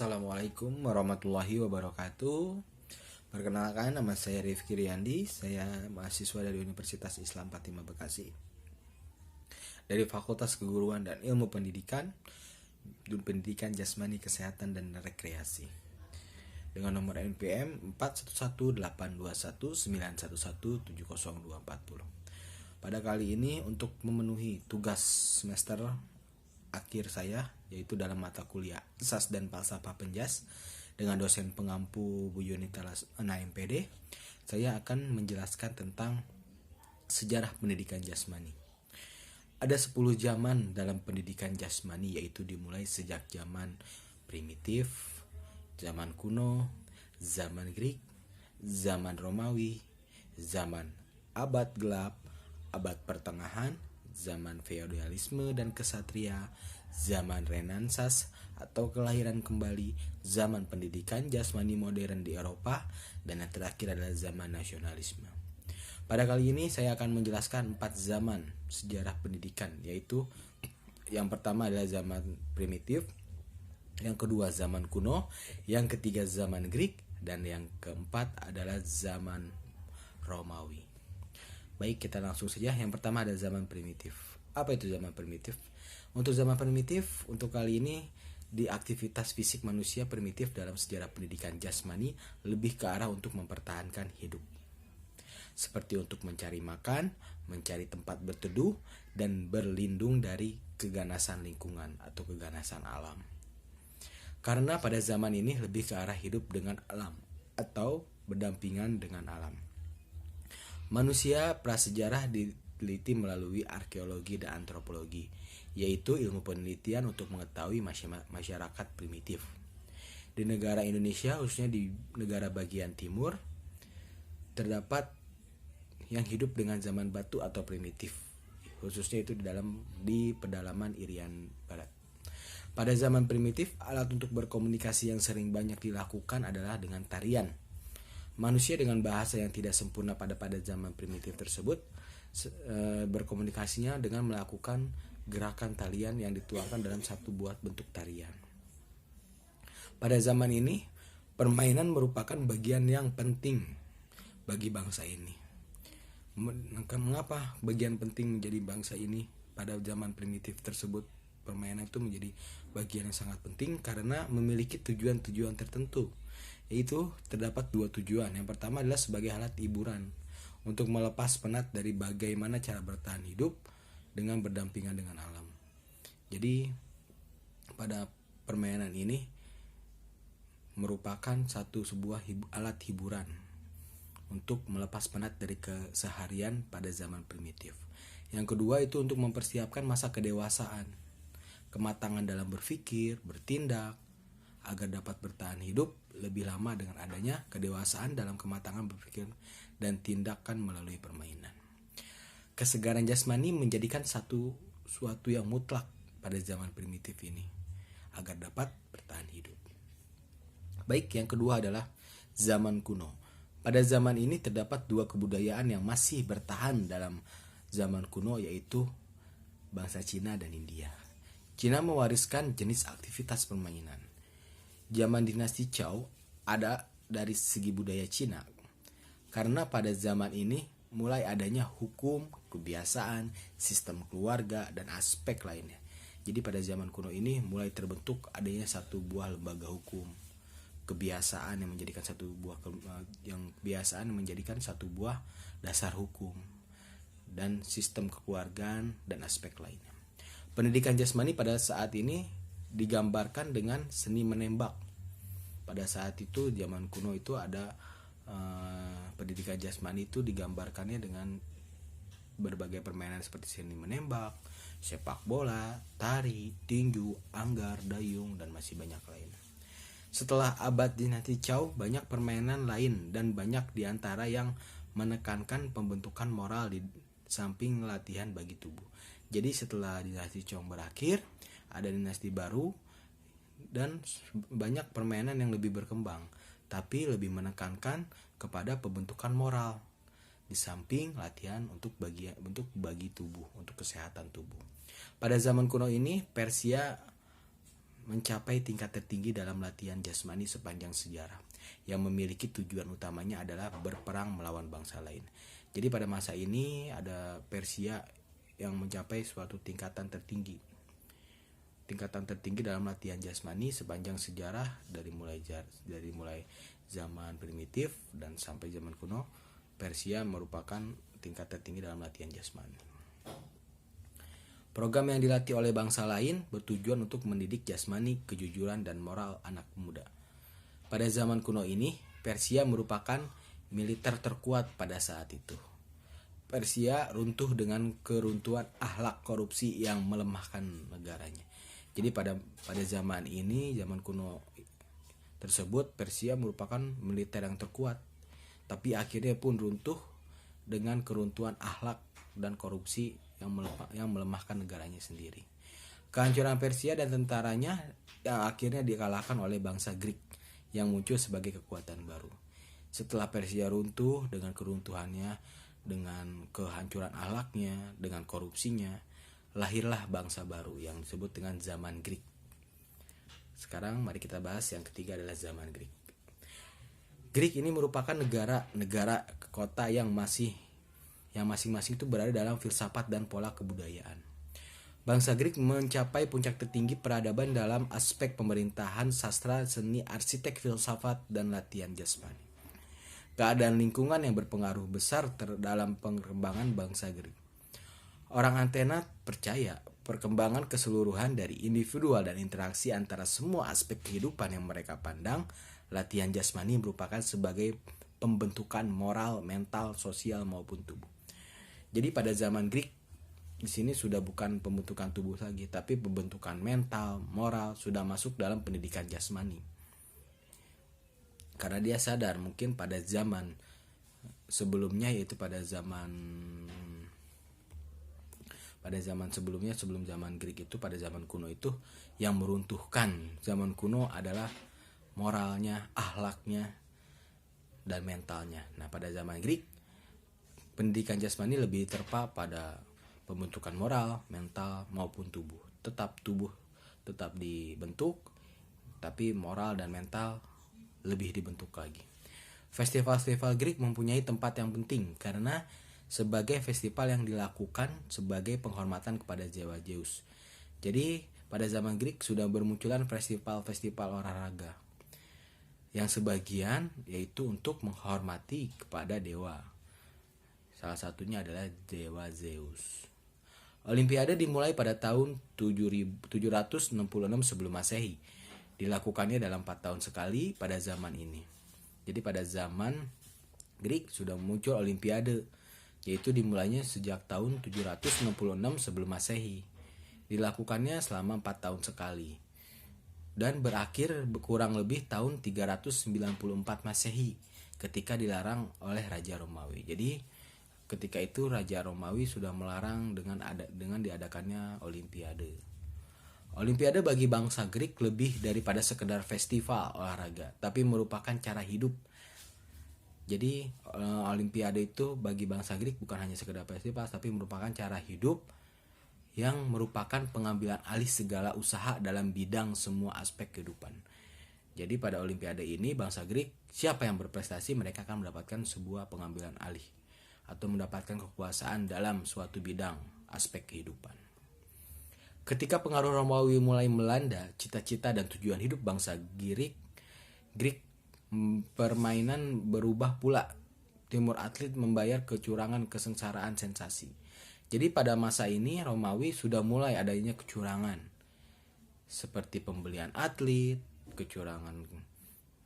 Assalamualaikum warahmatullahi wabarakatuh. Perkenalkan, nama saya Rifki Riyandi. Saya mahasiswa dari Universitas Islam Fatimah Bekasi, dari Fakultas Keguruan dan Ilmu Pendidikan Jasmani, Kesehatan dan Rekreasi, dengan nomor NPM 418219117024. Pada kali ini untuk memenuhi tugas semester akhir saya, yaitu dalam mata kuliah SAS dan Falsafah Penjas dengan dosen pengampu Bu Yunita MPD, saya akan menjelaskan tentang sejarah pendidikan jasmani. Ada 10 zaman dalam pendidikan jasmani, yaitu dimulai sejak zaman primitif, zaman kuno, zaman Greek, zaman Romawi, zaman abad gelap, abad pertengahan, zaman feodalisme dan kesatria, zaman Renaissance atau kelahiran kembali, zaman pendidikan jasmani modern di Eropa, dan yang terakhir adalah zaman nasionalisme. Pada kali ini saya akan menjelaskan 4 zaman sejarah pendidikan, yaitu yang pertama adalah zaman primitif, yang kedua zaman kuno, yang ketiga zaman Greek, dan yang keempat adalah zaman Romawi. Baik, kita langsung saja. Yang pertama ada zaman primitif. Apa itu zaman primitif? Untuk zaman primitif, untuk kali ini di aktivitas fisik manusia primitif dalam sejarah pendidikan jasmani lebih ke arah untuk mempertahankan hidup, seperti untuk mencari makan, mencari tempat berteduh, dan berlindung dari keganasan lingkungan atau keganasan alam. Karena pada zaman ini lebih ke arah hidup dengan alam atau berdampingan dengan alam. Manusia prasejarah diteliti melalui arkeologi dan antropologi, yaitu ilmu penelitian untuk mengetahui masyarakat primitif. Di negara Indonesia, khususnya di negara bagian timur, terdapat yang hidup dengan zaman batu atau primitif, khususnya itu di pedalaman Irian Barat. Pada zaman primitif, alat untuk berkomunikasi yang sering banyak dilakukan adalah dengan tarian. Manusia dengan bahasa yang tidak sempurna pada zaman primitif tersebut berkomunikasinya dengan melakukan gerakan talian yang dituangkan dalam satu buah bentuk tarian. Pada zaman ini, permainan merupakan bagian yang penting bagi bangsa ini. Mengapa bagian penting menjadi bangsa ini pada zaman primitif tersebut? Permainan itu menjadi bagian yang sangat penting karena memiliki tujuan-tujuan tertentu, yaitu terdapat 2 tujuan. Yang pertama adalah sebagai alat hiburan untuk melepas penat dari bagaimana cara bertahan hidup dengan berdampingan dengan alam. Jadi pada permainan ini merupakan sebuah alat hiburan untuk melepas penat dari keseharian pada zaman primitif. Yang kedua itu untuk mempersiapkan masa kedewasaan, kematangan dalam berpikir, bertindak, agar dapat bertahan hidup lebih lama dengan adanya kedewasaan dalam kematangan berpikir dan tindakan melalui permainan. Kesegaran jasmani menjadikan suatu yang mutlak pada zaman primitif ini agar dapat bertahan hidup. Baik, yang kedua adalah zaman kuno. Pada zaman ini terdapat 2 kebudayaan yang masih bertahan dalam zaman kuno, yaitu bangsa Cina dan India. Cina mewariskan jenis aktivitas permainan. Zaman dinasti Zhou ada dari segi budaya Cina, karena pada zaman ini mulai adanya hukum, kebiasaan, sistem keluarga, dan aspek lainnya. Jadi pada zaman kuno ini mulai terbentuk adanya satu buah lembaga hukum, kebiasaan yang menjadikan satu buah dasar hukum, dan sistem kekeluargaan dan aspek lainnya. Pendidikan jasmani pada saat ini digambarkan dengan seni menembak. Pada saat itu zaman kuno itu ada pendidikan jasmani itu digambarkannya dengan berbagai permainan seperti seni menembak, sepak bola, tari, tinju, anggar, dayung, dan masih banyak lain. Setelah abad dinasti Zhou, banyak permainan lain dan banyak diantara yang menekankan pembentukan moral di samping latihan bagi tubuh. Jadi setelah dinasti Zhou berakhir, ada dinasti baru dan banyak permainan yang lebih berkembang, tapi lebih menekankan kepada pembentukan moral di samping latihan untuk bagi tubuh, untuk kesehatan tubuh. Pada zaman kuno ini Persia mencapai tingkat tertinggi dalam latihan jasmani sepanjang sejarah, yang memiliki tujuan utamanya adalah berperang melawan bangsa lain. Jadi pada masa ini ada Persia yang mencapai suatu tingkatan tertinggi dalam latihan jasmani sepanjang sejarah, dari mulai zaman primitif dan sampai zaman kuno. Persia merupakan tingkat tertinggi dalam latihan jasmani. Program yang dilatih oleh bangsa lain bertujuan untuk mendidik jasmani, kejujuran, dan moral anak muda. Pada zaman kuno ini, Persia merupakan militer terkuat pada saat itu. Persia runtuh dengan keruntuhan akhlak korupsi yang melemahkan negaranya. Jadi pada zaman ini, zaman kuno tersebut, Persia merupakan militer yang terkuat, tapi akhirnya pun runtuh dengan keruntuhan akhlak dan korupsi yang melemahkan negaranya sendiri. Kehancuran Persia dan tentaranya yang akhirnya dikalahkan oleh bangsa Greek yang muncul sebagai kekuatan baru. Setelah Persia runtuh dengan keruntuhannya, dengan kehancuran akhlaknya, dengan korupsinya, lahirlah bangsa baru yang disebut dengan zaman Greek. Sekarang mari kita bahas yang ketiga adalah zaman Greek. Greek ini merupakan negara kota yang masing-masing itu berada dalam filsafat dan pola kebudayaan. Bangsa Greek mencapai puncak tertinggi peradaban dalam aspek pemerintahan, sastra, seni, arsitek, filsafat, dan latihan jasmani. Keadaan lingkungan yang berpengaruh besar dalam pengembangan bangsa Greek. Orang Athena percaya perkembangan keseluruhan dari individual dan interaksi antara semua aspek kehidupan yang mereka pandang, latihan jasmani merupakan sebagai pembentukan moral, mental, sosial maupun tubuh. Jadi pada zaman Greek di sini sudah bukan pembentukan tubuh lagi, tapi pembentukan mental, moral sudah masuk dalam pendidikan jasmani. Karena dia sadar mungkin pada zaman sebelumnya, yaitu pada zaman sebelumnya, sebelum zaman Greek itu, pada zaman kuno itu yang meruntuhkan zaman kuno adalah moralnya, akhlaknya, dan mentalnya. Nah, pada zaman Greek pendidikan jasmani lebih terpa pada pembentukan moral, mental maupun tubuh. Tubuh tetap dibentuk, tapi moral dan mental lebih dibentuk lagi. Festival-festival Greek mempunyai tempat yang penting karena sebagai festival yang dilakukan sebagai penghormatan kepada dewa Zeus. Jadi pada zaman Greek sudah bermunculan festival-festival olahraga yang sebagian yaitu untuk menghormati kepada dewa. Salah satunya adalah dewa Zeus. Olimpiade dimulai pada tahun 766 sebelum Masehi. Dilakukannya dalam 4 tahun sekali pada zaman ini. Jadi pada zaman Greek sudah muncul Olimpiade, yaitu dimulainya sejak tahun 766 sebelum Masehi. Dilakukannya selama 4 tahun sekali. Dan berakhir kurang lebih tahun 394 Masehi ketika dilarang oleh Raja Romawi. Jadi ketika itu Raja Romawi sudah melarang dengan diadakannya Olimpiade. Olimpiade bagi bangsa Greek lebih daripada sekedar festival olahraga, tapi merupakan cara hidup. Jadi Olimpiade itu bagi bangsa Greek bukan hanya sekedar festival, tapi merupakan cara hidup yang merupakan pengambilan alih segala usaha dalam bidang semua aspek kehidupan. Jadi pada Olimpiade ini bangsa Greek, siapa yang berprestasi mereka akan mendapatkan sebuah pengambilan alih atau mendapatkan kekuasaan dalam suatu bidang aspek kehidupan. Ketika pengaruh Romawi mulai melanda cita-cita dan tujuan hidup bangsa Greek, permainan berubah pula. Timur atlet membayar kecurangan, kesengsaraan, sensasi. Jadi pada masa ini Romawi sudah mulai adanya kecurangan seperti pembelian atlet, kecurangan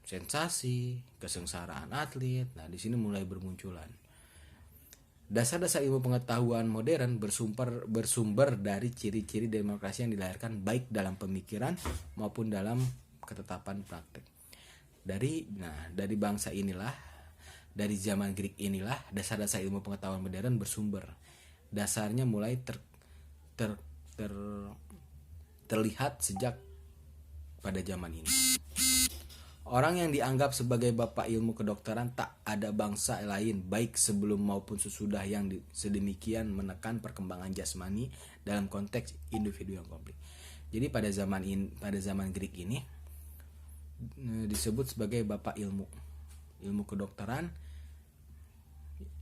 sensasi, kesengsaraan atlet. Nah, di sini mulai bermunculan. Dasar-dasar ilmu pengetahuan modern bersumber dari ciri-ciri demokrasi yang dilahirkan baik dalam pemikiran maupun dalam ketetapan praktek. Dari bangsa inilah, dari zaman Greek inilah dasar-dasar ilmu pengetahuan modern bersumber. Dasarnya mulai terlihat sejak pada zaman ini. Orang yang dianggap sebagai bapak ilmu kedokteran tak ada bangsa lain baik sebelum maupun sesudah yang sedemikian menekan perkembangan jasmani dalam konteks individu yang komplit. Jadi pada zaman Greek ini disebut sebagai bapak ilmu kedokteran,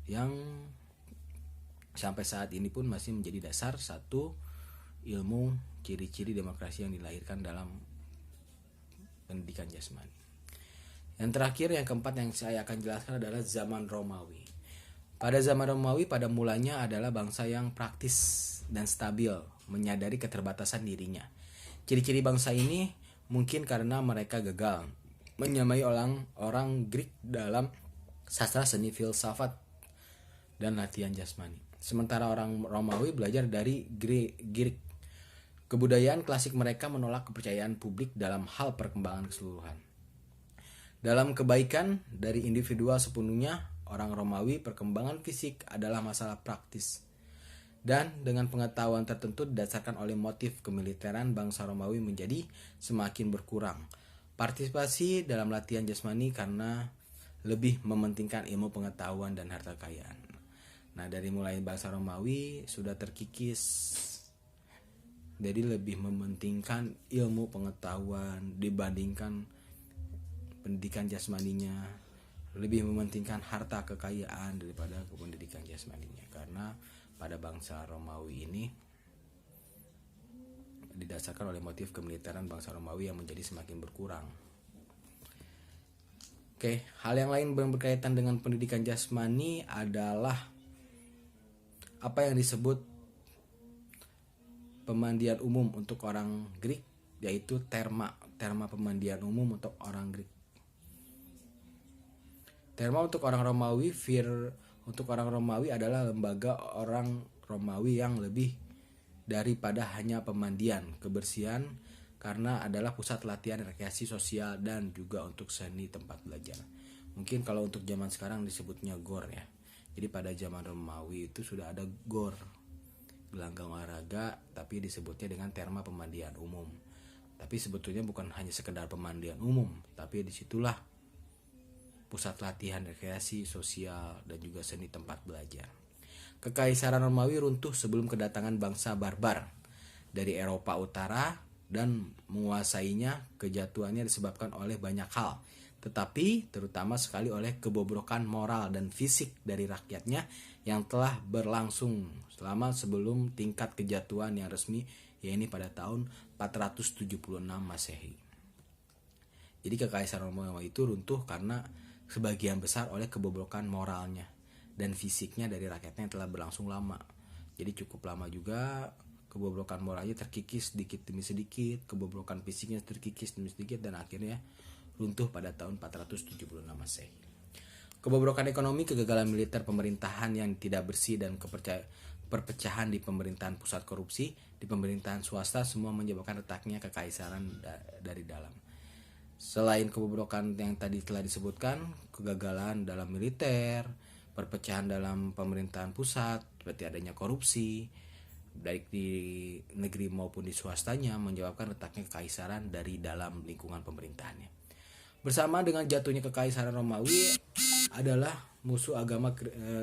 yang sampai saat ini pun masih menjadi dasar satu ilmu ciri-ciri demokrasi yang dilahirkan dalam pendidikan jasmani. Yang terakhir, yang keempat yang saya akan jelaskan adalah zaman Romawi. Pada zaman Romawi pada mulanya adalah bangsa yang praktis dan stabil, menyadari keterbatasan dirinya. Ciri-ciri bangsa ini mungkin karena mereka gagal menyamai orang Greek dalam sastra, seni, filsafat, dan latihan jasmani. Sementara orang Romawi belajar dari Greek. Kebudayaan klasik mereka menolak kepercayaan publik dalam hal perkembangan keseluruhan. Dalam kebaikan dari individual sepenuhnya, orang Romawi perkembangan fisik adalah masalah praktis. Dan dengan pengetahuan tertentu didasarkan oleh motif kemiliteran, bangsa Romawi menjadi semakin berkurang partisipasi dalam latihan jasmani karena lebih mementingkan ilmu pengetahuan dan harta kekayaan. Nah, dari mulai bangsa Romawi sudah terkikis, jadi lebih mementingkan ilmu pengetahuan dibandingkan pendidikan jasmaninya, lebih mementingkan harta kekayaan daripada pendidikan jasmaninya. Karena pada bangsa Romawi ini didasarkan oleh motif kemiliteran bangsa Romawi yang menjadi semakin berkurang. Oke, hal yang lain yang berkaitan dengan pendidikan jasmani adalah apa yang disebut pemandian umum untuk orang Greek, yaitu terma pemandian umum untuk orang Greek. Terma untuk orang Romawi, untuk orang Romawi adalah lembaga orang Romawi yang lebih daripada hanya pemandian, kebersihan, karena adalah pusat latihan, rekreasi sosial, dan juga untuk seni tempat belajar. Mungkin kalau untuk zaman sekarang disebutnya gor ya. Jadi pada zaman Romawi itu sudah ada gor, gelanggang olahraga, tapi disebutnya dengan terma pemandian umum. Tapi sebetulnya bukan hanya sekedar pemandian umum, tapi disitulah pusat latihan, rekreasi sosial, dan juga seni tempat belajar. Kekaisaran Romawi runtuh sebelum kedatangan bangsa barbar dari Eropa Utara dan menguasainya. Kejatuhannya disebabkan oleh banyak hal, tetapi terutama sekali oleh kebobrokan moral dan fisik dari rakyatnya yang telah berlangsung selama sebelum tingkat kejatuhan yang resmi, yaitu pada tahun 476 Masehi. Jadi kekaisaran Romawi itu runtuh karena sebagian besar oleh kebobrokan moralnya dan fisiknya dari rakyatnya yang telah berlangsung lama. Jadi cukup lama juga kebobrokan moralnya terkikis sedikit demi sedikit, kebobrokan fisiknya terkikis demi sedikit, dan akhirnya runtuh pada tahun 476 Masehi. Kebobrokan ekonomi, kegagalan militer, pemerintahan yang tidak bersih, dan perpecahan di pemerintahan pusat, korupsi di pemerintahan swasta, semua menyebabkan retaknya kekaisaran dari dalam. Selain kebobrokan yang tadi telah disebutkan, kegagalan dalam militer, perpecahan dalam pemerintahan pusat, seperti adanya korupsi baik di negeri maupun di swastanya, menyebabkan retaknya kekaisaran dari dalam lingkungan pemerintahannya. Bersama dengan jatuhnya kekaisaran Romawi adalah musuh agama.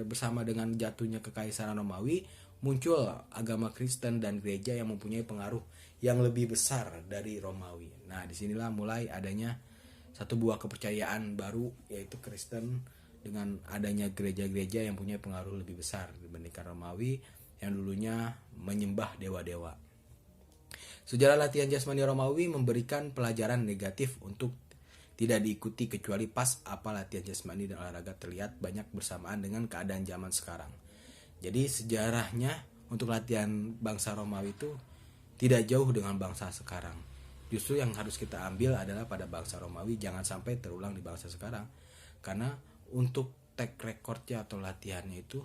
Bersama dengan jatuhnya kekaisaran Romawi muncul agama Kristen dan gereja yang mempunyai pengaruh yang lebih besar dari Romawi. Nah, disinilah mulai adanya satu buah kepercayaan baru, yaitu Kristen, dengan adanya gereja-gereja yang punya pengaruh lebih besar dibandingkan Romawi yang dulunya menyembah dewa-dewa. Sejarah latihan jasmani Romawi memberikan pelajaran negatif untuk tidak diikuti, kecuali pas apa latihan jasmani dan olahraga terlihat banyak bersamaan dengan keadaan zaman sekarang. Jadi sejarahnya untuk latihan bangsa Romawi itu tidak jauh dengan bangsa sekarang. Justru yang harus kita ambil adalah pada bangsa Romawi, jangan sampai terulang di bangsa sekarang. Karena untuk track recordnya atau latihannya itu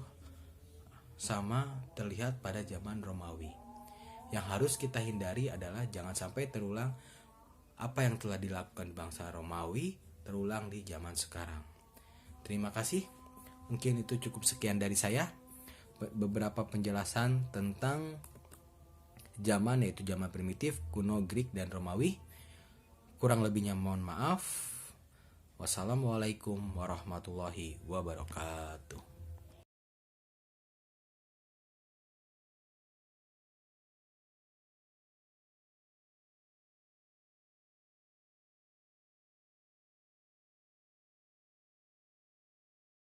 sama terlihat pada zaman Romawi. Yang harus kita hindari adalah jangan sampai terulang apa yang telah dilakukan bangsa Romawi terulang di zaman sekarang. Terima kasih. Mungkin itu cukup sekian dari saya. Beberapa penjelasan tentang zaman, yaitu zaman primitif, kuno, Greek, dan Romawi. Kurang lebihnya mohon maaf. Wassalamualaikum warahmatullahi wabarakatuh.